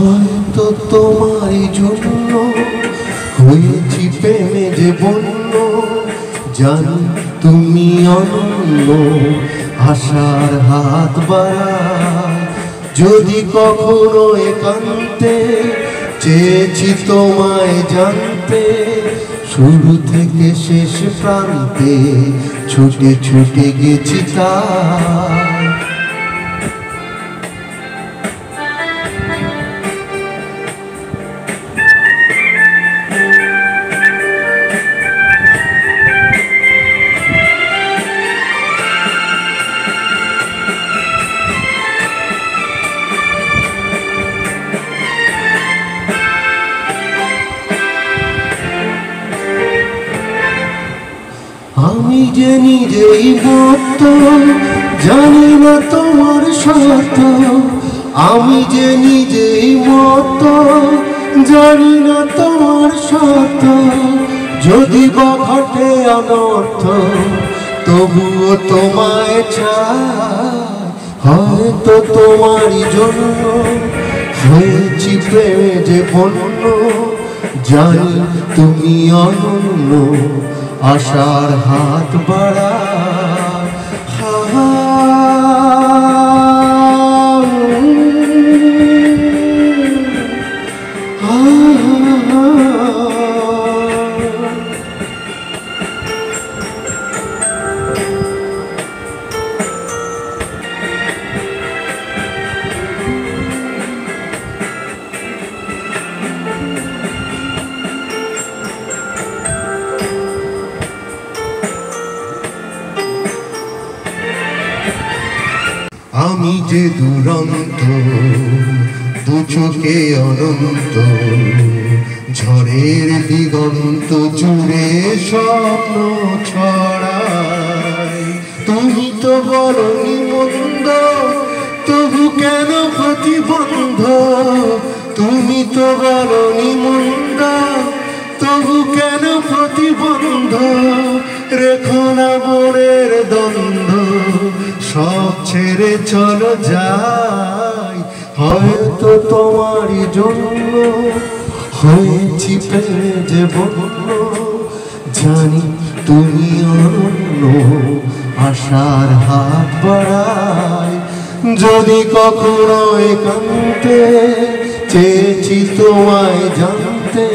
হয়তো তোমার জন্য হয়েছি প্রেমে যে বন্য, জানি তুমি অনন্য, আশার হাত বাড়ায়। যদি কখনো একান্তে চেয়েছি তোমায় জানতে, শুরু থেকে শেষ প্রান্তে ছুটে ছুটে গেছি তাই। আমি যে নিজেই মত, জানি না তোমার সত্য। আমি যে নিজেই মত, জানি না তোমার সত্য। যদি বা ঘটে অনর্থ, তবুও তোমায় চাই। হয়তো তোমারই জন্য হয়েছি প্রেমে যে বন্য, জানি তুমি অনন্য, আশার হাত বাড়ায়। আমি যে দুরন্ত, দু চোখে অনন্ত, ঝড়ের দিগন্ত জুড়ে স্বপ্ন ছড়াই। তুমি তো বলনি মন্দ, তবু কেন প্রতিবন্ধ? তুমি তো বলনি মন্দ, তবু কেন প্রতিবন্ধ? রেখো না মনের দ্বন্দ্ব, সব ছেড়ে চলো যাই। হয়তো তোমারই জন্য হয়েছি প্রেমে যে বন্য, জানি তুমি অনন্য, আশার হাত বাড়ায়। যদি কখনো একান্তে চেয়েছি তোমায় জানতে,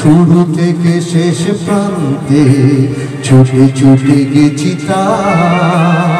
শুরু থেকে শেষ প্রান্তে ছুটে ছুটে গেছি তাই।